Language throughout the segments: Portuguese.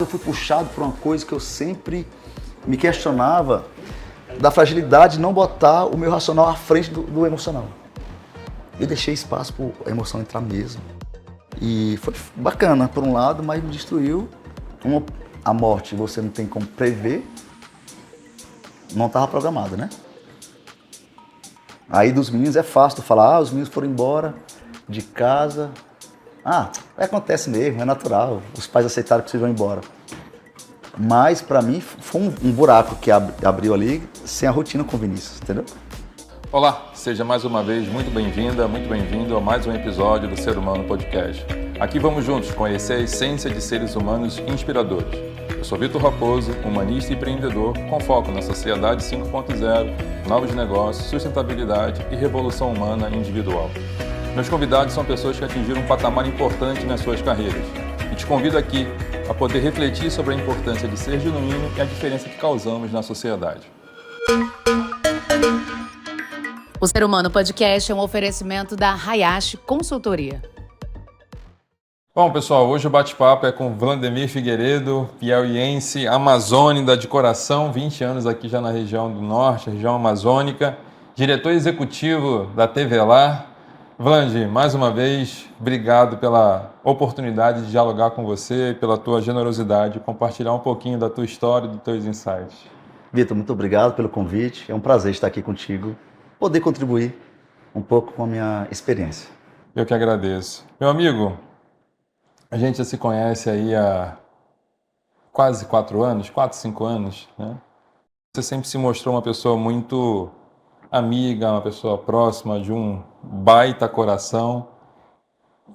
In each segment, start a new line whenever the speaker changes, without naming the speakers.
Eu fui puxado por uma coisa que eu sempre me questionava, da fragilidade de não botar o meu racional à frente do emocional. Eu deixei espaço para a emoção entrar mesmo. E foi bacana, por um lado, mas me destruiu. A morte você não tem como prever, não estava programada, né? Aí dos meninos é fácil tu falar, os meninos foram embora de casa. Acontece mesmo, é natural, os pais aceitaram que vocês vão embora. Mas pra mim foi um buraco que abriu ali sem a rotina com o Vinícius, entendeu?
Olá, seja mais uma vez muito bem-vinda, muito bem-vindo a mais um episódio do Ser Humano Podcast. Aqui vamos juntos conhecer a essência de seres humanos inspiradores. Eu sou Vitor Raposo, humanista e empreendedor com foco na sociedade 5.0, novos negócios, sustentabilidade e revolução humana individual. Meus convidados são pessoas que atingiram um patamar importante nas suas carreiras. E te convido aqui a poder refletir sobre a importância de ser genuíno e a diferença que causamos na sociedade.
O Ser Humano Podcast é um oferecimento da Hayashi Consultoria.
Bom, pessoal, hoje o bate-papo é com Vladimir Figueiredo, piauiense, amazônida de coração, 20 anos aqui já na região do Norte, região amazônica, diretor executivo da TV Lar. Vlad, mais uma vez, obrigado pela oportunidade de dialogar com você, pela tua generosidade, de compartilhar um pouquinho da tua história e dos teus insights.
Vitor, muito obrigado pelo convite. É um prazer estar aqui contigo, poder contribuir um pouco com a minha experiência.
Eu que agradeço. Meu amigo, a gente já se conhece aí há quase 4 anos, 4, 5 anos, né? Você sempre se mostrou uma pessoa muito amiga, uma pessoa próxima, de um baita coração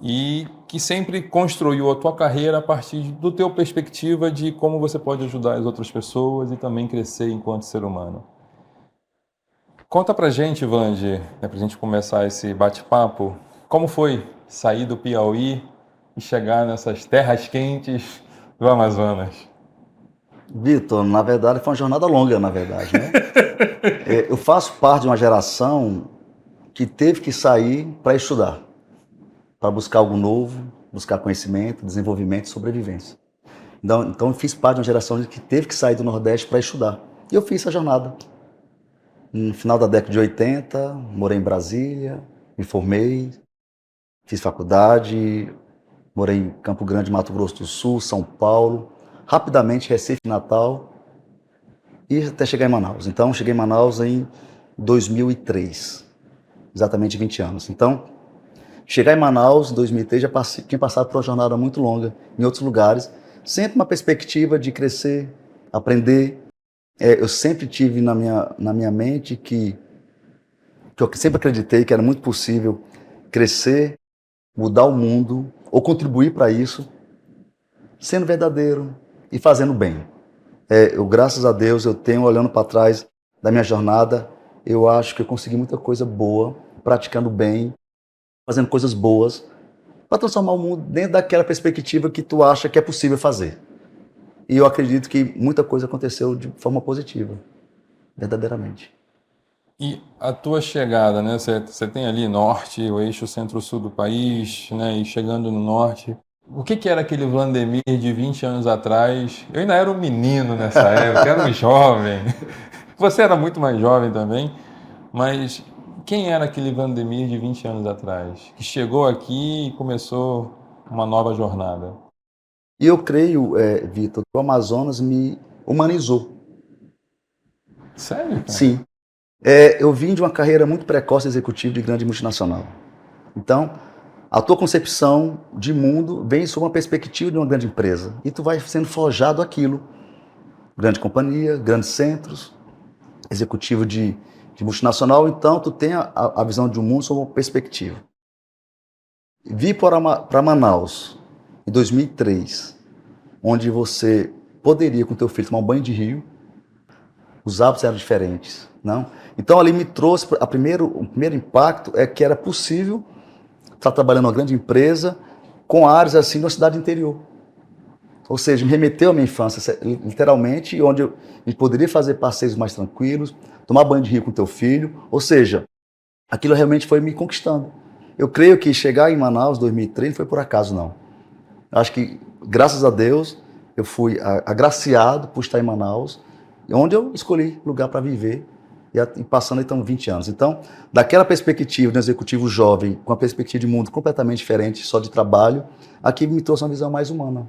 e que sempre construiu a tua carreira a partir do teu perspectiva de como você pode ajudar as outras pessoas e também crescer enquanto ser humano. Conta pra gente, Vlad, pra gente começar esse bate-papo, como foi sair do Piauí e chegar nessas terras quentes do Amazonas?
Vitor, na verdade foi uma jornada longa, na verdade, né? Eu faço parte de uma geração que teve que sair para estudar, para buscar algo novo, buscar conhecimento, desenvolvimento e sobrevivência. Então eu fiz parte de uma geração que teve que sair do Nordeste para estudar. E eu fiz essa jornada. No final da década de 80, morei em Brasília, me formei, fiz faculdade, morei em Campo Grande, Mato Grosso do Sul, São Paulo, rapidamente Recife, Natal e até chegar em Manaus. Então cheguei em Manaus em 2003, exatamente 20 anos. Então, chegar em Manaus em 2003 já tinha passado por uma jornada muito longa em outros lugares, sempre uma perspectiva de crescer, aprender. Eu sempre tive na minha mente que eu sempre acreditei que era muito possível crescer, mudar o mundo ou contribuir para isso, sendo verdadeiro e fazendo bem. Graças a Deus, eu tenho, olhando para trás da minha jornada, eu acho que eu consegui muita coisa boa, praticando bem, fazendo coisas boas, para transformar o mundo dentro daquela perspectiva que tu acha que é possível fazer. E eu acredito que muita coisa aconteceu de forma positiva, verdadeiramente.
E a tua chegada, né? Você tem ali norte, o eixo centro-sul do país, né? E chegando no norte. O que era aquele Vladimir de 20 anos atrás? Eu ainda era um menino nessa época, era um jovem. Você era muito mais jovem também, mas quem era aquele Vladimir de 20 anos atrás? Que chegou aqui e começou uma nova jornada?
E eu creio, Vitor, que o Amazonas me humanizou.
Sério, cara?
Sim. Eu vim de uma carreira muito precoce executiva de grande multinacional. Então, a tua concepção de mundo vem sob uma perspectiva de uma grande empresa. E tu vai sendo forjado aquilo. Grande companhia, grandes centros, executivo de multinacional. Então, tu tem a visão de um mundo sob uma perspectiva. Vi para Manaus em 2003, onde você poderia com teu filho tomar um banho de rio, os hábitos eram diferentes, não? Então ali me trouxe, o primeiro impacto é que era possível estar trabalhando numa grande empresa com áreas assim de uma cidade interior. Ou seja, me remeteu à minha infância, literalmente, onde eu poderia fazer passeios mais tranquilos, tomar banho de rio com teu filho, ou seja, aquilo realmente foi me conquistando. Eu creio que chegar em Manaus em 2003 não foi por acaso, não. Acho que, graças a Deus, eu fui agraciado por estar em Manaus, onde eu escolhi lugar para viver, e passando então 20 anos. Então, daquela perspectiva de um executivo jovem, com uma perspectiva de mundo completamente diferente, só de trabalho, aqui me trouxe uma visão mais humana.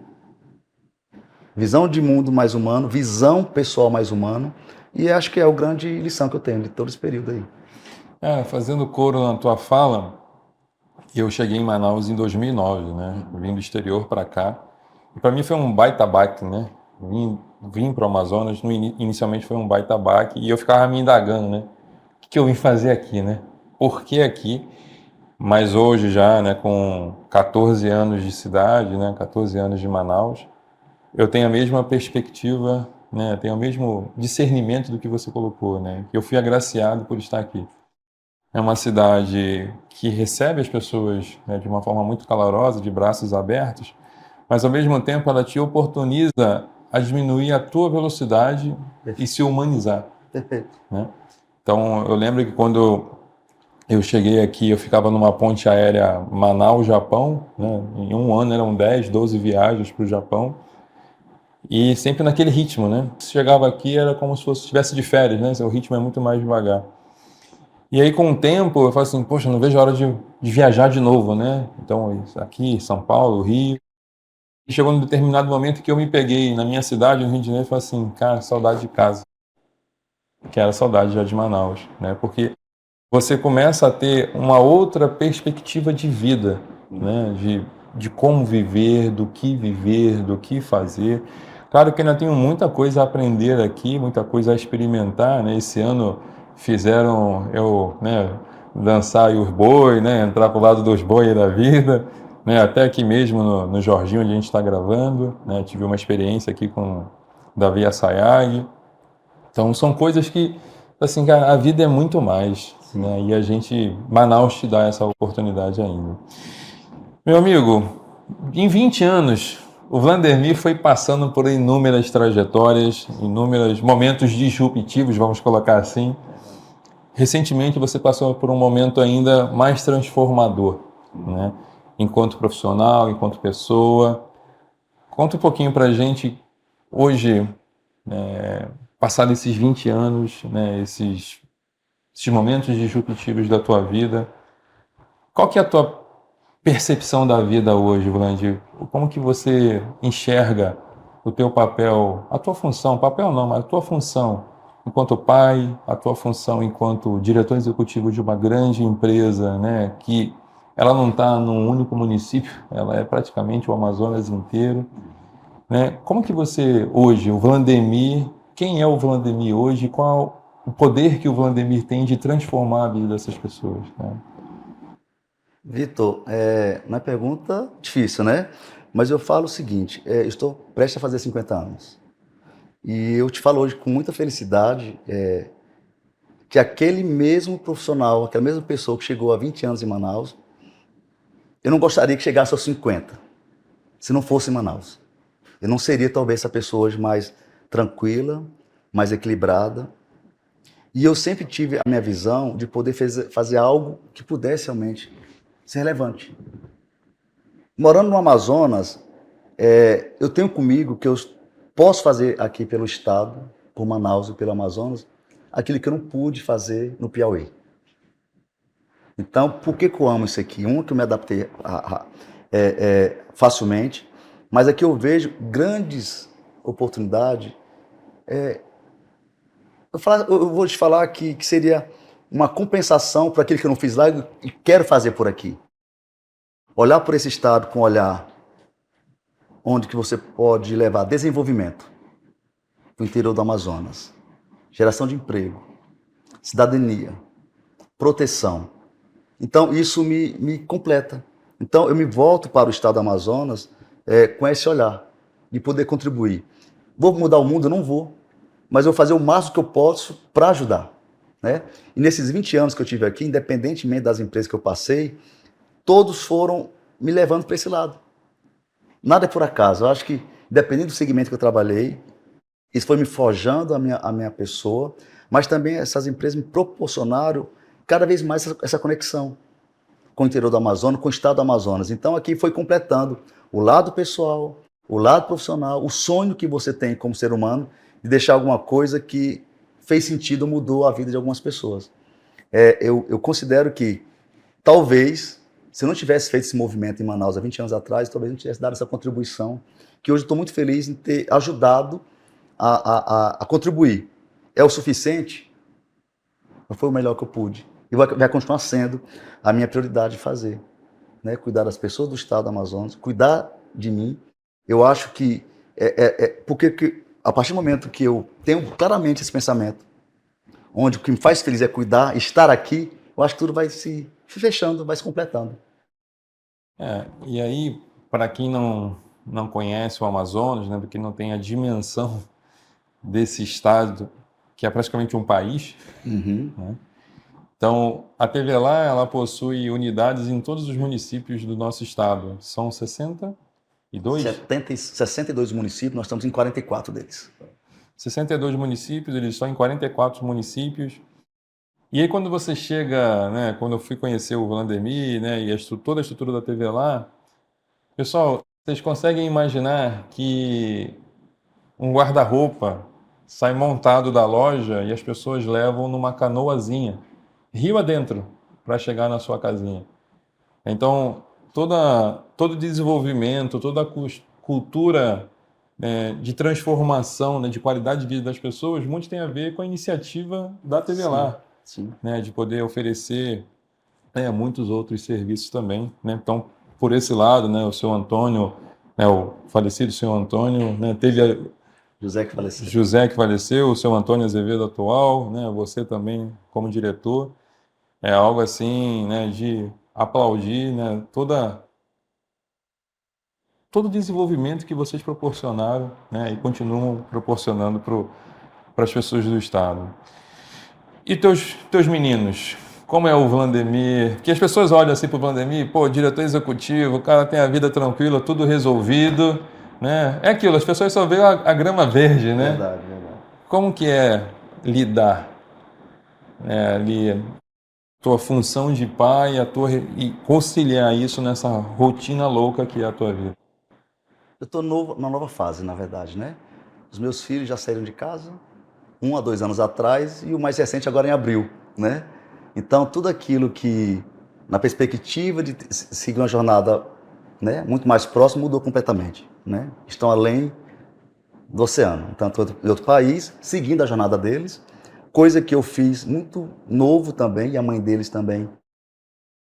Visão de mundo mais humano, visão pessoal mais humano, e acho que é a grande lição que eu tenho de todo esse período aí.
Fazendo coro na tua fala, eu cheguei em Manaus em 2009, né? Vim do exterior para cá. E para mim foi um baita baque, né? Vim para o Amazonas, inicialmente foi um baita baque, e eu ficava me indagando, né? O que eu vim fazer aqui, né? Por que aqui? Mas hoje já, né, com 14 anos de cidade, né, 14 anos de Manaus, eu tenho a mesma perspectiva, né, tenho o mesmo discernimento do que você colocou, né? Que eu fui agraciado por estar aqui. É uma cidade que recebe as pessoas, né, de uma forma muito calorosa, de braços abertos, mas ao mesmo tempo ela te oportuniza a diminuir a tua velocidade e se humanizar.
Perfeito.
Né? Então eu lembro que quando eu cheguei aqui, eu ficava numa ponte aérea Manaus-Japão, né? Em um ano eram 10, 12 viagens para o Japão, e sempre naquele ritmo, né? Se chegava aqui era como se estivesse de férias, né? O ritmo é muito mais devagar. E aí, com o tempo, eu falo assim, poxa, não vejo a hora de viajar de novo, né? Então, aqui, São Paulo, Rio. E chegou num determinado momento que eu me peguei na minha cidade, no Rio de Janeiro, e falei assim, cara, saudade de casa. Que era saudade já de Manaus, né? Porque você começa a ter uma outra perspectiva de vida, né? De como viver, do que fazer. Claro que ainda tenho muita coisa a aprender aqui, muita coisa a experimentar, né? Esse ano fizeram eu, né, dançar aí os boi, né? Entrar pro lado dos boi da vida, né? Até aqui mesmo no Jorginho, onde a gente está gravando, né? Tive uma experiência aqui com Davi Assayag. Então são coisas que, assim, cara, a vida é muito mais, né? E a gente, Manaus te dá essa oportunidade ainda. Meu amigo, em 20 anos, o Vladimir foi passando por inúmeras trajetórias, inúmeros momentos disruptivos, vamos colocar assim. Recentemente você passou por um momento ainda mais transformador, né? Enquanto profissional, enquanto pessoa. Conta um pouquinho pra gente, hoje, passado esses 20 anos, né, esses momentos disruptivos da tua vida, qual que é a tua percepção da vida hoje, Vlandir? Como que você enxerga o teu papel, a tua função, papel não, mas a tua função enquanto pai, a tua função enquanto diretor executivo de uma grande empresa, né, que ela não está num único município, ela é praticamente o Amazonas inteiro, né? Como que você hoje, o Vladimir, quem é o Vladimir hoje, qual o poder que o Vladimir tem de transformar a vida dessas pessoas, né?
Vitor, uma pergunta difícil, né? Mas eu falo o seguinte, estou prestes a fazer 50 anos. E eu te falo hoje com muita felicidade que aquele mesmo profissional, aquela mesma pessoa que chegou há 20 anos em Manaus, eu não gostaria que chegasse aos 50, se não fosse em Manaus. Eu não seria talvez essa pessoa hoje mais tranquila, mais equilibrada. E eu sempre tive a minha visão de poder fazer algo que pudesse realmente ser relevante. Morando no Amazonas, eu tenho comigo que eu posso fazer aqui pelo estado, por Manaus e pelo Amazonas, aquilo que eu não pude fazer no Piauí. Então, por que eu amo isso aqui? Que eu me adaptei facilmente, mas aqui eu vejo grandes oportunidades. Eu vou te falar que seria uma compensação por aquilo que eu não fiz lá e quero fazer por aqui. Olhar por esse estado com um olhar onde que você pode levar desenvolvimento para o interior do Amazonas, geração de emprego, cidadania, proteção. Então, isso me completa. Então, eu me volto para o estado do Amazonas com esse olhar, de poder contribuir. Vou mudar o mundo? Eu não vou, mas eu vou fazer o máximo que eu posso para ajudar, né? E nesses 20 anos que eu tive aqui, independentemente das empresas que eu passei, todos foram me levando para esse lado. Nada é por acaso. Eu acho que, dependendo do segmento que eu trabalhei, isso foi me forjando a minha pessoa, mas também essas empresas me proporcionaram cada vez mais essa conexão com o interior do Amazonas, com o estado do Amazonas. Então, aqui foi completando o lado pessoal, o lado profissional, o sonho que você tem como ser humano de deixar alguma coisa que fez sentido, mudou a vida de algumas pessoas. Eu considero que talvez, se eu não tivesse feito esse movimento em Manaus há 20 anos atrás, talvez não tivesse dado essa contribuição, que hoje estou muito feliz em ter ajudado a contribuir. É o suficiente? Não foi o melhor que eu pude. E vai continuar sendo a minha prioridade de fazer. Né? Cuidar das pessoas do estado do Amazonas, cuidar de mim. Eu acho que, porque a partir do momento que eu tenho claramente esse pensamento, onde o que me faz feliz é cuidar, estar aqui, eu acho que tudo vai se fechando, vai se completando.
E aí, para quem não conhece o Amazonas, né, porque não tem a dimensão desse estado, que é praticamente um país, né? Então, a TVLA, ela possui unidades em todos os municípios do nosso estado. São 62?
62 municípios, nós estamos em 44 deles.
62 municípios, eles estão em 44 municípios. E aí, quando você chega, né, quando eu fui conhecer o Vlandemir, né, e toda a estrutura da TVLA, pessoal, vocês conseguem imaginar que um guarda-roupa sai montado da loja e as pessoas levam numa canoazinha, rio adentro, para chegar na sua casinha. Então, todo desenvolvimento, toda a cultura, né, de transformação, né, de qualidade de vida das pessoas, muito tem a ver com a iniciativa da TVLA,
Sim.
né, de poder oferecer, né, muitos outros serviços também. Né? Então, por esse lado, né, o seu Antônio, né, o falecido senhor Antônio, né, teve
José que faleceu.
José que faleceu, o seu Antônio Azevedo atual, né, você também como diretor. É algo assim, né, de aplaudir, né, todo o desenvolvimento que vocês proporcionaram, né, e continuam proporcionando para as pessoas do estado. E teus meninos? Como é o Vlandemir? Porque as pessoas olham assim para o Vlandemir, pô, diretor executivo, o cara tem a vida tranquila, tudo resolvido, né? É aquilo, as pessoas só veem a grama verde, né?
Verdade.
Como que é lidar, né, ali, tua função de pai e conciliar isso nessa rotina louca que é a tua vida?
Eu estou numa nova fase, na verdade, né? Os meus filhos já saíram de casa, 1 a 2 anos atrás, e o mais recente agora em abril, né? Então, tudo aquilo que, na perspectiva de seguir uma jornada, né, muito mais próxima, mudou completamente, né? Estão além do oceano, tanto em outro país, seguindo a jornada deles, coisa que eu fiz muito novo também, e a mãe deles também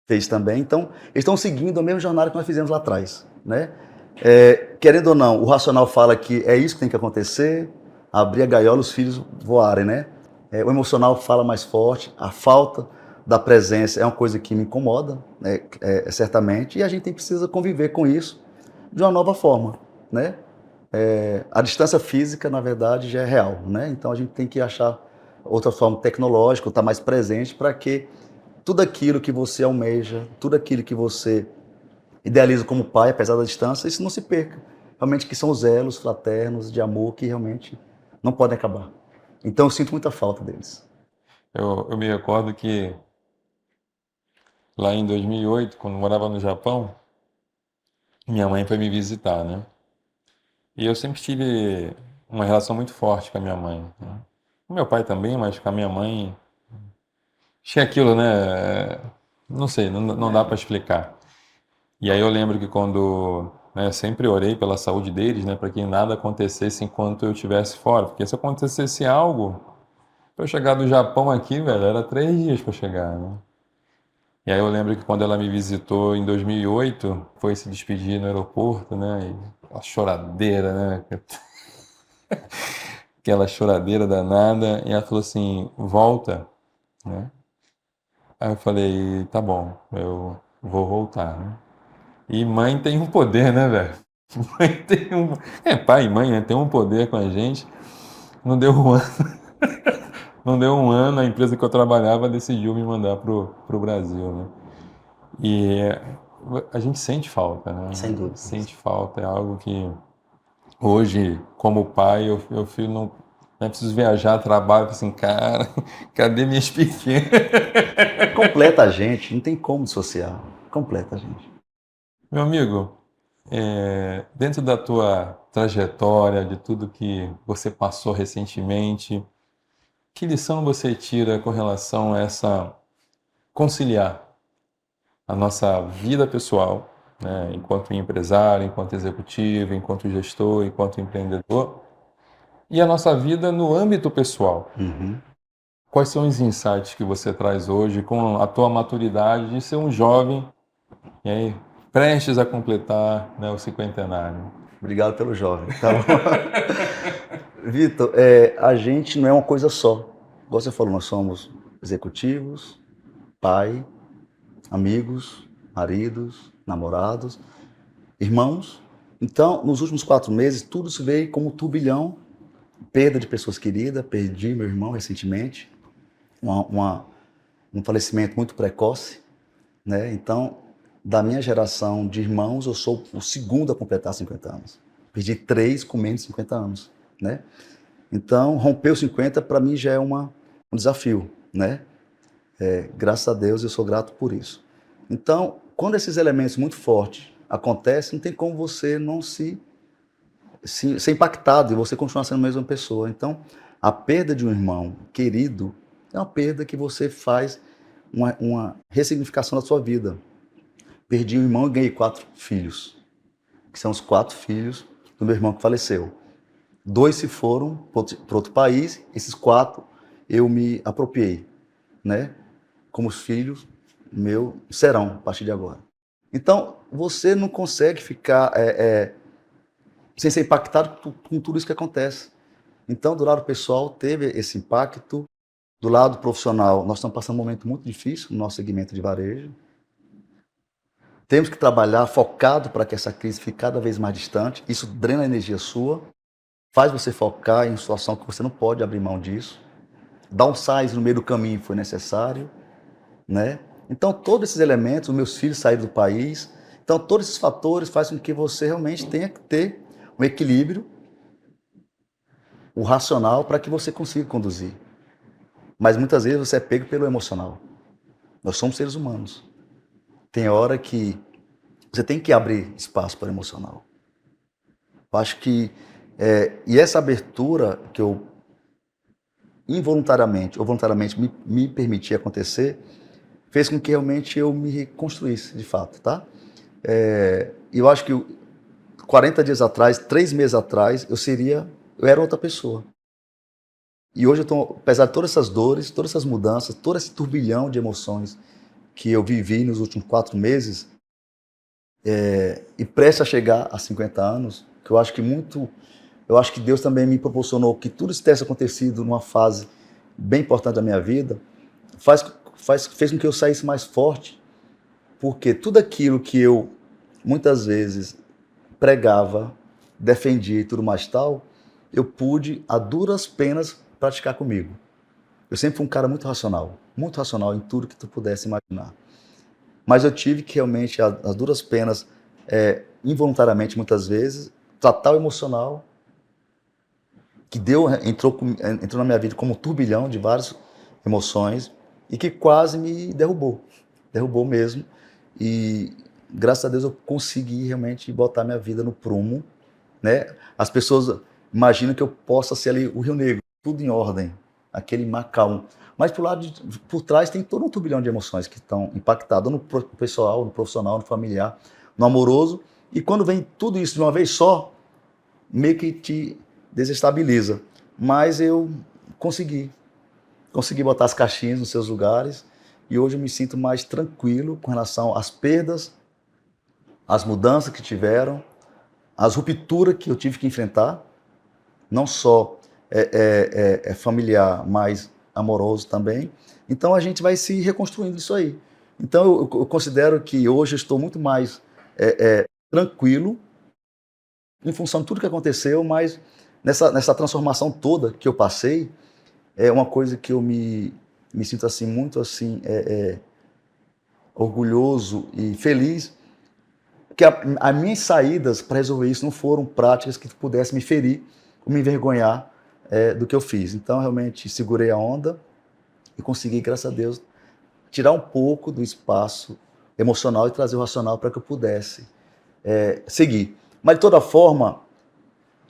fez também. Então, eles estão seguindo a mesma jornada que nós fizemos lá atrás, né? Querendo ou não, o racional fala que é isso que tem que acontecer, abrir a gaiola, os filhos voarem, né? O emocional fala mais forte, a falta da presença é uma coisa que me incomoda, né? Certamente, e a gente precisa conviver com isso de uma nova forma, né? A distância física, na verdade, já é real, né? Então a gente tem que achar outra forma tecnológica, estar mais presente para que tudo aquilo que você almeja, tudo aquilo que você idealiza como pai, apesar da distância, isso não se perca. Realmente que são os elos fraternos de amor que realmente não podem acabar. Então eu sinto muita falta deles.
Eu me recordo que lá em 2008, quando eu morava no Japão, minha mãe foi me visitar, né? E eu sempre tive uma relação muito forte com a minha mãe, né? Com meu pai também, mas com a minha mãe tinha aquilo, né? Não sei, não dá para explicar. E aí eu lembro que quando, né, eu sempre orei pela saúde deles, né, para que nada acontecesse enquanto eu estivesse fora, porque se acontecesse algo, para eu chegar do Japão aqui, velho, era 3 dias para chegar, né? E aí eu lembro que quando ela me visitou em 2008, foi se despedir no aeroporto, né, e aquela choradeira, né, aquela choradeira danada, e ela falou assim, volta, né? Aí eu falei, tá bom, eu vou voltar, né? E mãe tem um poder, né, velho? Mãe tem um. Pai e mãe, né? Tem um poder com a gente. Não deu um ano. Não deu um ano, a empresa que eu trabalhava decidiu me mandar pro Brasil, né? E a gente sente falta, né?
Sem dúvida.
Sente falta, é algo que hoje, como pai, eu filho não é preciso viajar, trabalho, assim, cara, cadê minhas pequenas?
Completa a gente, não tem como dissociar. Completa a gente.
Meu amigo, Dentro da tua trajetória, de tudo que você passou recentemente, que lição você tira com relação a essa conciliar a nossa vida pessoal, né, enquanto empresário, enquanto executivo, enquanto gestor, enquanto empreendedor, e a nossa vida no âmbito pessoal?
Uhum.
Quais são os insights que você traz hoje com a tua maturidade de ser um jovem e aí prestes a completar, né, o cinquentenário?
Obrigado pelo jovem, tá bom? Vitor, a gente não é uma coisa só. Igual você falou, nós somos executivos, pai, amigos, maridos, namorados, irmãos. Então, nos últimos 4 meses, tudo isso veio como um turbilhão. Perda de pessoas queridas, perdi meu irmão recentemente, um falecimento muito precoce, né? Então, da minha geração de irmãos, eu sou o segundo a completar 50 anos. Perdi 3 com menos de 50 anos, né? Então, romper os 50 para mim já é um desafio, né? Graças a Deus eu sou grato por isso. Então, quando esses elementos muito fortes acontecem, não tem como você não ser impactado e você continuar sendo a mesma pessoa. Então, a perda de um irmão querido é uma perda que você faz uma ressignificação da sua vida. Perdi um irmão e ganhei 4 filhos, que são os 4 filhos do meu irmão que faleceu. 2 se foram para outro país, esses 4 eu me apropriei, né? Como os filhos meus serão a partir de agora. Então, você não consegue ficar sem ser impactado com tudo isso que acontece. Então, do lado pessoal, teve esse impacto. Do lado profissional, nós estamos passando um momento muito difícil no nosso segmento de varejo. Temos que trabalhar focado para que essa crise fique cada vez mais distante. Isso drena a energia sua, faz você focar em uma situação que você não pode abrir mão disso. Downsize no meio do caminho foi necessário, né? Então, todos esses elementos, os meus filhos saíram do país. Então, todos esses fatores fazem com que você realmente tenha que ter um equilíbrio, o racional, para que você consiga conduzir. Mas muitas vezes você é pego pelo emocional. Nós somos seres humanos. Tem hora que você tem que abrir espaço para o emocional. Eu acho que e essa abertura que eu involuntariamente ou voluntariamente me permiti acontecer, fez com que realmente eu me reconstruísse, de fato, tá? Eu acho que 40 dias atrás, 3 meses atrás, eu era outra pessoa. E hoje eu estou, apesar de todas essas dores, todas essas mudanças, todo esse turbilhão de emoções que eu vivi nos últimos 4 meses, e prestes a chegar a 50 anos, que eu acho que Deus também me proporcionou que tudo isso tivesse acontecido numa fase bem importante da minha vida, fez com que eu saísse mais forte, porque tudo aquilo que eu muitas vezes pregava, defendia e tudo mais tal, eu pude, a duras penas, praticar comigo. Eu sempre fui um cara muito racional em tudo que tu pudesse imaginar. Mas eu tive que realmente, as duras penas, involuntariamente muitas vezes, tratar o emocional, que entrou na minha vida como um turbilhão de várias emoções e que quase me derrubou mesmo. E graças a Deus eu consegui realmente botar minha vida no prumo, né? As pessoas imaginam que eu possa ser ali o Rio Negro, tudo em ordem, aquele mar calmo. Mas por trás tem todo um turbilhão de emoções que estão impactadas no pessoal, no profissional, no familiar, no amoroso. E quando vem tudo isso de uma vez só, meio que te desestabiliza. Mas eu consegui botar as caixinhas nos seus lugares e hoje eu me sinto mais tranquilo com relação às perdas, às mudanças que tiveram, às rupturas que eu tive que enfrentar, não só familiar, mas amoroso também. Então a gente vai se reconstruindo isso aí. Então eu considero que hoje eu estou muito mais tranquilo em função de tudo que aconteceu, mas nessa transformação toda que eu passei, é uma coisa que eu me sinto assim muito assim orgulhoso e feliz, que as minhas saídas para resolver isso não foram práticas que pudessem me ferir ou me envergonhar do que eu fiz. Então realmente segurei a onda e consegui, graças a Deus, tirar um pouco do espaço emocional e trazer o racional para que eu pudesse seguir. Mas, de toda forma,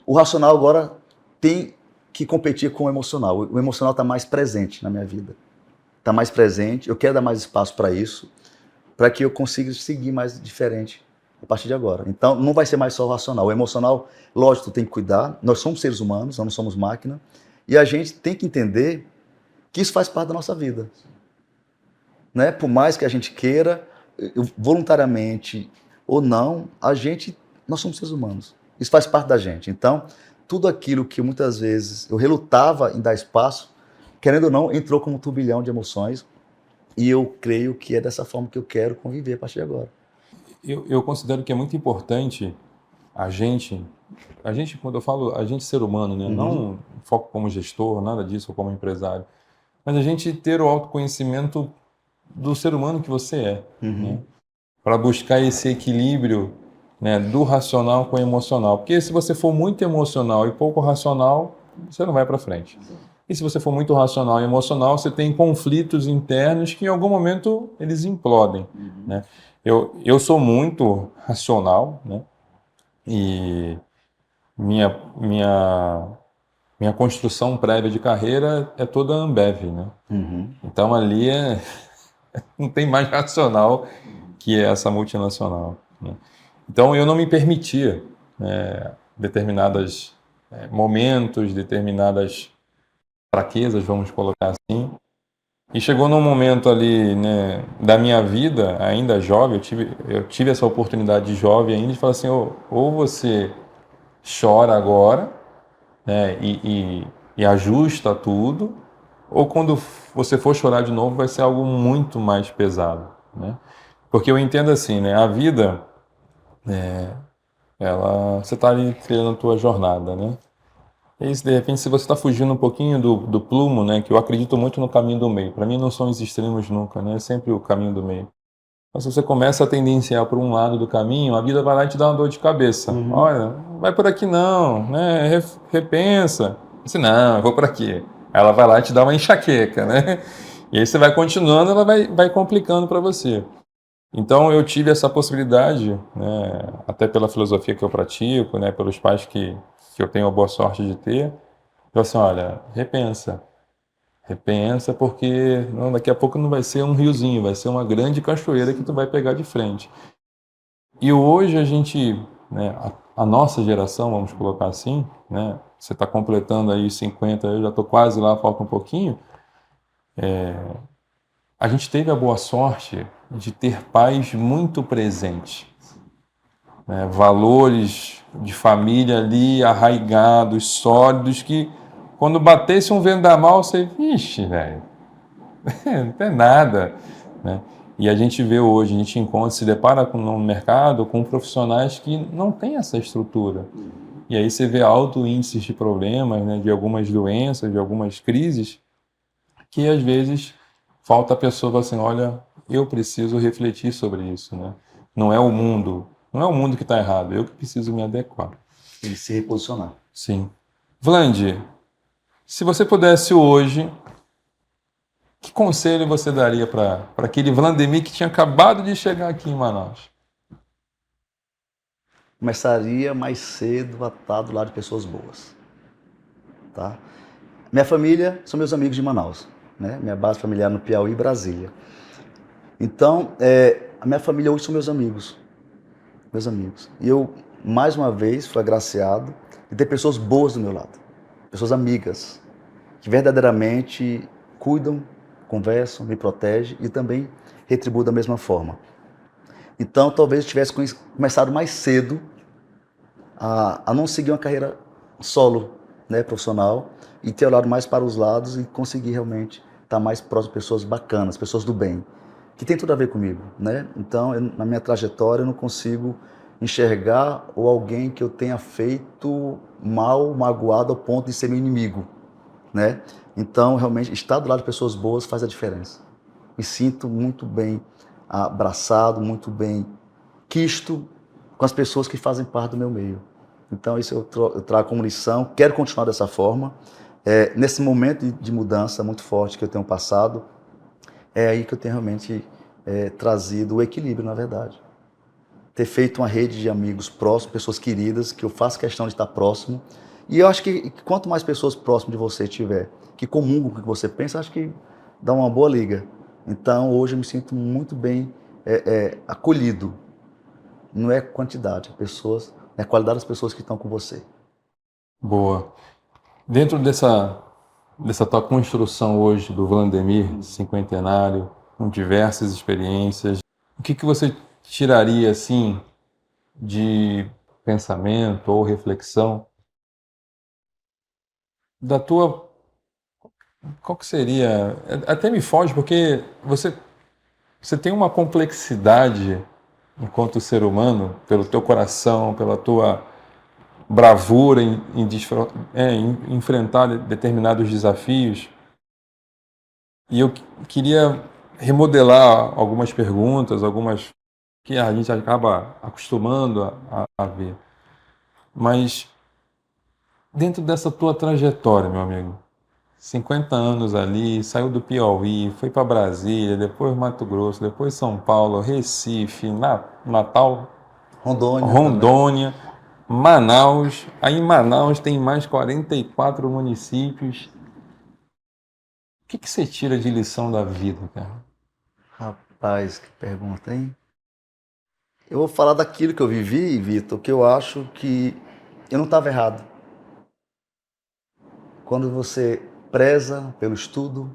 o racional agora tem que competir com o emocional. O emocional está mais presente na minha vida. Está mais presente, eu quero dar mais espaço para isso, para que eu consiga seguir mais diferente a partir de agora. Então, não vai ser mais só o racional. O emocional, lógico, tem que cuidar. Nós somos seres humanos, nós não somos máquina. E a gente tem que entender que isso faz parte da nossa vida. Né? Por mais que a gente queira, voluntariamente ou não, nós somos seres humanos. Isso faz parte da gente. Então, tudo aquilo que muitas vezes eu relutava em dar espaço, querendo ou não, entrou como um turbilhão de emoções. E eu creio que é dessa forma que eu quero conviver a partir de agora.
Eu considero que é muito importante a gente, quando eu falo a gente ser humano, né? Não foco como gestor, nada disso, ou como empresário, mas a gente ter o autoconhecimento do ser humano que você é, né? Para buscar esse equilíbrio, né, do racional com o emocional. Porque se você for muito emocional e pouco racional, você não vai para frente. E se você for muito racional e emocional, você tem conflitos internos que em algum momento eles implodem, né? Eu sou muito racional, né? E minha construção prévia de carreira é toda Ambev, né? Então ali não tem mais racional que essa multinacional, né? Então eu não me permitia, determinados momentos, determinadas fraquezas, vamos colocar assim. E chegou num momento ali, né, da minha vida, ainda jovem, eu tive essa oportunidade de jovem ainda, de falar assim, ou você chora agora, né, e ajusta tudo, ou quando você for chorar de novo vai ser algo muito mais pesado, né? Porque eu entendo assim, né, a vida, você está ali trilhando a tua jornada, né? E isso, de repente, se você está fugindo um pouquinho do plumo, né, que eu acredito muito no caminho do meio. Para mim não são os extremos nunca, né? É sempre o caminho do meio. Mas se você começa a tendenciar por um lado do caminho, a vida vai lá e te dá uma dor de cabeça. Olha, vai por aqui não, né? Repensa. Você, não, eu vou por aqui. Ela vai lá e te dá uma enxaqueca, né? E aí você vai continuando, ela vai complicando para você. Então eu tive essa possibilidade, né, até pela filosofia que eu pratico, né, pelos pais que eu tenho a boa sorte de ter, eu assim, olha, repensa porque não, daqui a pouco não vai ser um riozinho, vai ser uma grande cachoeira que tu vai pegar de frente. E hoje a gente, né, a nossa geração, vamos colocar assim, né, você está completando aí 50, eu já estou quase lá, falta um pouquinho, a gente teve a boa sorte de ter pais muito presentes, né, valores de família ali arraigados, sólidos, que quando batesse um vendamal, você, vixe, velho, não tem nada, né? E a gente vê hoje, a gente encontra, se depara no mercado com profissionais que não têm essa estrutura. E aí você vê alto índices de problemas, né, de algumas doenças, de algumas crises, que às vezes falta a pessoa falar assim, olha, eu preciso refletir sobre isso, né? Não é o mundo que está errado, eu que preciso me adequar.
E se reposicionar.
Sim. Vlandi, se você pudesse hoje, que conselho você daria para aquele Vladimir que tinha acabado de chegar aqui em Manaus?
Começaria mais cedo a estar do lado de pessoas boas. Tá? Minha família são meus amigos de Manaus. Né? Minha base familiar no Piauí e Brasília. Então, a minha família hoje são meus amigos. Meus amigos. E eu, mais uma vez, fui agraciado de ter pessoas boas do meu lado. Pessoas amigas, que verdadeiramente cuidam, conversam, me protegem e também retribuem da mesma forma. Então, talvez eu tivesse começado mais cedo a não seguir uma carreira solo, né, profissional, e ter olhado mais para os lados e conseguir realmente estar mais próximo de pessoas bacanas, pessoas do bem, que tem tudo a ver comigo, né? Então, na minha trajetória, eu não consigo enxergar ou alguém que eu tenha feito mal, magoado ao ponto de ser meu inimigo, né? Então, realmente, estar do lado de pessoas boas faz a diferença. Me sinto muito bem abraçado, muito bem quisto com as pessoas que fazem parte do meu meio. Então, isso eu trago como lição, quero continuar dessa forma. Nesse momento de mudança muito forte que eu tenho passado, é aí que eu tenho realmente trazido o equilíbrio, na verdade. ter feito uma rede de amigos próximos, pessoas queridas, que eu faço questão de estar próximo. E eu acho que quanto mais pessoas próximas de você tiver, que comungam com o que você pensa, acho que dá uma boa liga. Então, hoje eu me sinto muito bem acolhido. Não é quantidade, é a qualidade das pessoas que estão com você.
Boa. Dentro dessa tua construção hoje do Vlandemir cinquentenário, com diversas experiências, o que você tiraria assim de pensamento ou reflexão da tua... Qual que seria? Até me foge porque você tem uma complexidade enquanto ser humano, pelo teu coração, pela tua bravura em enfrentar determinados desafios. E eu queria remodelar algumas perguntas, algumas que a gente acaba acostumando a ver. Mas dentro dessa tua trajetória, meu amigo, 50 anos ali, saiu do Piauí, foi para Brasília, depois Mato Grosso, depois São Paulo, Recife, Natal, Rondônia, Manaus. Aí em Manaus tem mais 44 municípios. O que você tira de lição da vida, cara?
Rapaz, que pergunta, hein? Eu vou falar daquilo que eu vivi, Vitor, que eu acho que eu não estava errado. Quando você preza pelo estudo,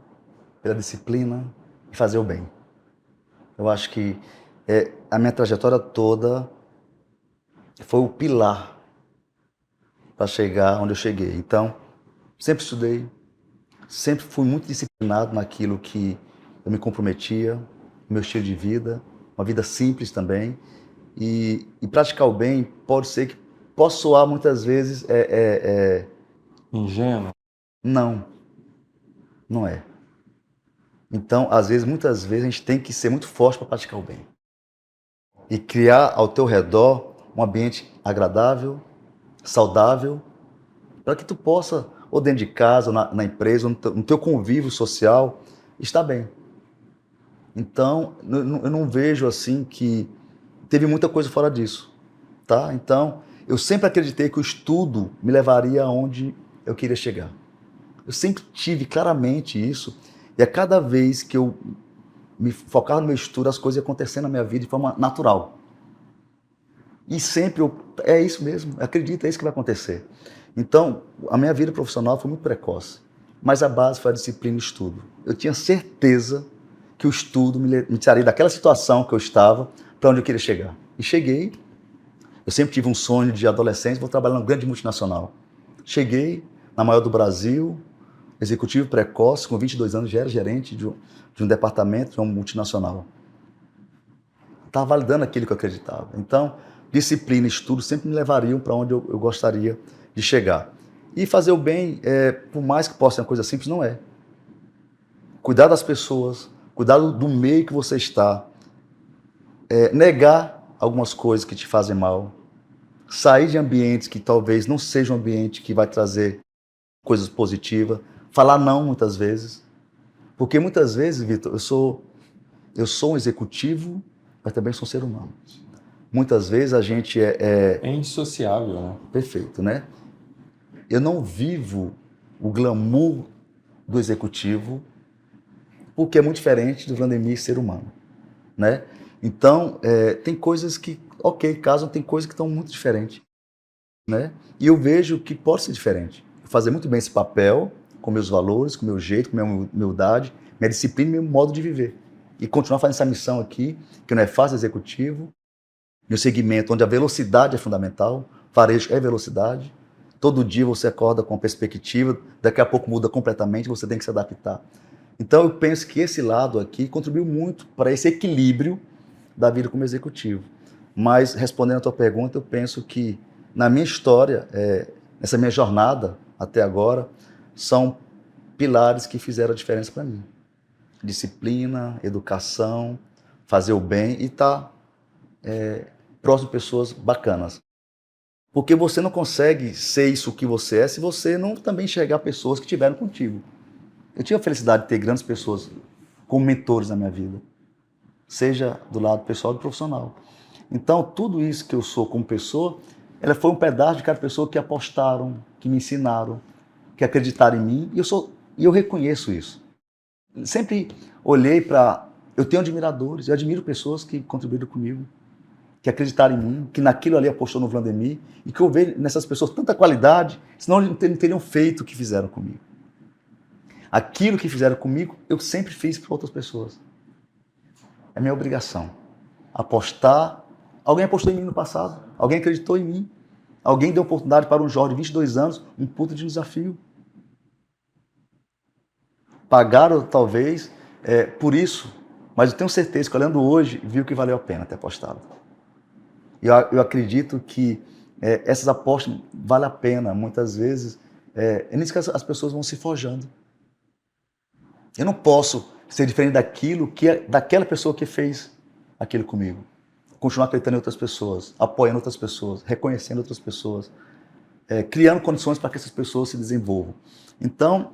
pela disciplina e fazer o bem. Eu acho que a minha trajetória toda foi o pilar para chegar onde eu cheguei. Então, sempre estudei, sempre fui muito disciplinado naquilo que eu me comprometia, meu estilo de vida, uma vida simples também. E praticar o bem pode ser que possa soar muitas vezes
Ingênuo?
Não, não é. Então, às vezes, muitas vezes, a gente tem que ser muito forte para praticar o bem. E criar ao teu redor um ambiente agradável, saudável, para que tu possa, ou dentro de casa, ou na empresa, ou no teu convívio social, estar bem. Então, eu não vejo assim que teve muita coisa fora disso, tá? Então, eu sempre acreditei que o estudo me levaria aonde eu queria chegar. Eu sempre tive claramente isso, e a cada vez que eu me focava no meu estudo, as coisas iam acontecendo na minha vida de forma natural. E sempre é isso mesmo, acredito, é isso que vai acontecer. Então, a minha vida profissional foi muito precoce, mas a base foi a disciplina e o estudo. Eu tinha certeza que o estudo me tiraria daquela situação que eu estava para onde eu queria chegar. E cheguei. Eu sempre tive um sonho de adolescente, vou trabalhar numa grande multinacional. Cheguei na maior do Brasil, executivo precoce, com 22 anos, já era gerente de um departamento de uma multinacional. Estava validando aquilo que eu acreditava. Então, disciplina e estudo sempre me levariam para onde eu gostaria de chegar. E fazer o bem, por mais que possa ser uma coisa simples, não é. Cuidar das pessoas, cuidar do meio que você está, negar algumas coisas que te fazem mal, sair de ambientes que talvez não sejam um ambiente que vai trazer coisas positivas, falar não muitas vezes, porque muitas vezes, Vitor, eu sou um executivo, mas também sou um ser humano. Muitas vezes a gente
É indissociável, né?
Perfeito, né? Eu não vivo o glamour do executivo, porque é muito diferente do Vlandemir ser humano, né? Então, tem coisas que, casam, tem coisas que estão muito diferentes, né? E eu vejo que pode ser diferente. Fazer muito bem esse papel, com meus valores, com meu jeito, com minha humildade, minha disciplina e meu modo de viver. E continuar fazendo essa missão aqui, que não é fácil, executivo, meu segmento, onde a velocidade é fundamental, varejo é velocidade. Todo dia você acorda com perspectiva, daqui a pouco muda completamente, você tem que se adaptar. Então eu penso que esse lado aqui contribuiu muito para esse equilíbrio da vida como executivo. Mas, respondendo a tua pergunta, eu penso que na minha história, nessa minha jornada até agora, são pilares que fizeram a diferença para mim. Disciplina, educação, fazer o bem e estar próximo de pessoas bacanas. Porque você não consegue ser isso que você é se você não também enxergar pessoas que estiveram contigo. Eu tive a felicidade de ter grandes pessoas como mentores na minha vida, seja do lado pessoal ou profissional. Então, tudo isso que eu sou como pessoa, ela foi um pedaço de cada pessoa que apostaram, que me ensinaram, que acreditaram em mim, e eu reconheço isso. Sempre olhei para... Eu tenho admiradores, eu admiro pessoas que contribuíram comigo, que acreditaram em mim, que naquilo ali apostou no Vladimir, e que eu vejo nessas pessoas tanta qualidade, senão eles não teriam feito o que fizeram comigo. Aquilo que fizeram comigo, eu sempre fiz para outras pessoas. É minha obrigação. Apostar. Alguém apostou em mim no passado, alguém acreditou em mim, alguém deu oportunidade para um jovem de 22 anos, um puta de desafio. Pagaram, talvez, por isso, mas eu tenho certeza que, olhando hoje, viu que valeu a pena ter apostado. Eu acredito que essas apostas valem a pena, muitas vezes. É nisso que as pessoas vão se forjando. Eu não posso ser diferente daquela pessoa que fez aquilo comigo. Continuar acreditando em outras pessoas, apoiando outras pessoas, reconhecendo outras pessoas, criando condições para que essas pessoas se desenvolvam. Então,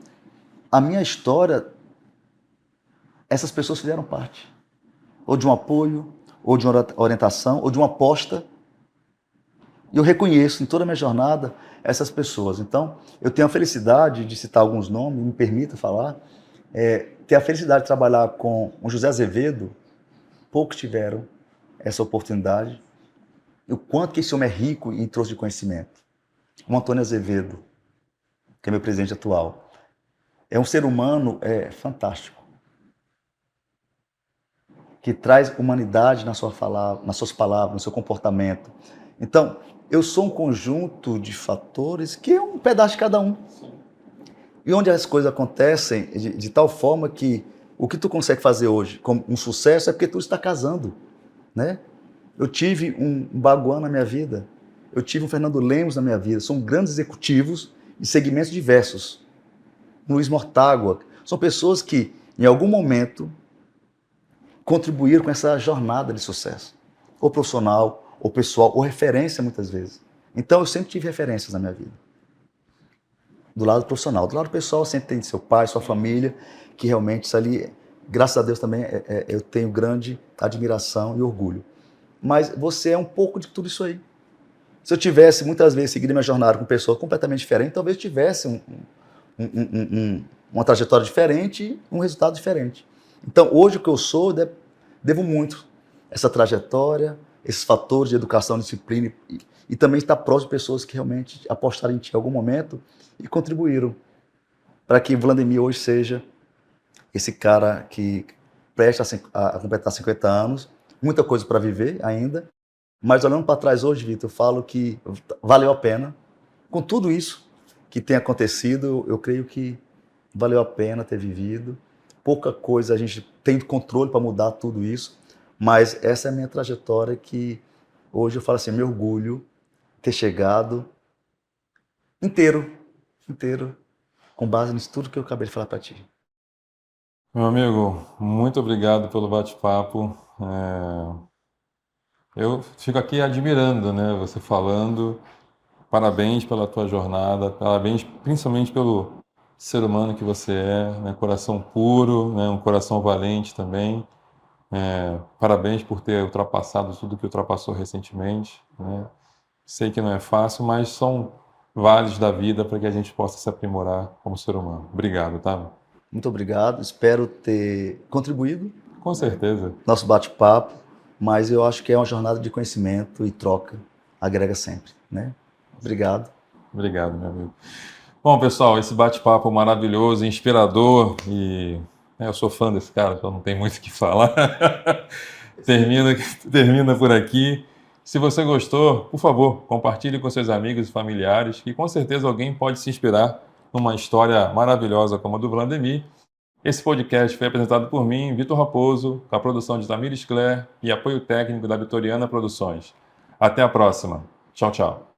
a minha história, essas pessoas fizeram parte. Ou de um apoio, ou de uma orientação, ou de uma aposta. E eu reconheço em toda a minha jornada essas pessoas. Então, eu tenho a felicidade de citar alguns nomes, me permita falar, ter a felicidade de trabalhar com o José Azevedo. Poucos tiveram essa oportunidade. E o quanto que esse homem é rico em trouxe de conhecimento. O Antônio Azevedo, que é meu presidente atual, é um ser humano fantástico, que traz humanidade nas suas palavras, no seu comportamento. Então, eu sou um conjunto de fatores que é um pedaço de cada um. E onde as coisas acontecem de tal forma que o que tu consegue fazer hoje como um sucesso é porque tu está casando, né? Eu tive um Baguan na minha vida, eu tive um Fernando Lemos na minha vida, são grandes executivos em segmentos diversos. Luiz Mortágua, são pessoas que em algum momento contribuíram com essa jornada de sucesso, ou profissional, ou pessoal, ou referência muitas vezes. Então eu sempre tive referências na minha vida. Do lado profissional. Do lado pessoal, sempre tem seu pai, sua família, que realmente isso ali, graças a Deus também, eu tenho grande admiração e orgulho. Mas você é um pouco de tudo isso aí. Se eu tivesse, muitas vezes, seguido minha jornada com pessoas completamente diferentes, talvez tivesse uma trajetória diferente e um resultado diferente. Então, hoje o que eu sou, devo muito essa trajetória, esses fatores de educação, disciplina e também estar próximo de pessoas que realmente apostaram em ti em algum momento e contribuíram para que Vladimir hoje seja esse cara que presta a completar 50 anos, muita coisa para viver ainda, mas olhando para trás hoje, Vitor, eu falo que valeu a pena. Com tudo isso que tem acontecido, eu creio que valeu a pena ter vivido. Pouca coisa a gente tem controle para mudar tudo isso, mas essa é a minha trajetória que hoje eu falo assim, me orgulho ter chegado inteiro, com base nisso tudo que eu acabei de falar para ti.
Meu amigo, muito obrigado pelo bate-papo. Eu fico aqui admirando, né, você falando. Parabéns pela tua jornada, parabéns principalmente pelo ser humano que você é, né, coração puro, né, um coração valente também. Parabéns por ter ultrapassado tudo que ultrapassou recentemente, né? Sei que não é fácil, mas são vales da vida para que a gente possa se aprimorar como ser humano. Obrigado, tá?
Muito obrigado, espero ter contribuído
Com certeza.
nosso bate-papo, mas eu acho que é uma jornada de conhecimento e troca, agrega sempre, né? Obrigado.
Obrigado, meu amigo. Bom, pessoal, esse bate-papo maravilhoso, inspirador e eu sou fã desse cara, então não tem muito o que falar. Termina por aqui. Se você gostou, por favor, compartilhe com seus amigos e familiares, que com certeza alguém pode se inspirar numa história maravilhosa como a do Vladimir. Esse podcast foi apresentado por mim, Vitor Raposo, com a produção de Tamires Cler e apoio técnico da Vitoriana Produções. Até a próxima. Tchau, tchau.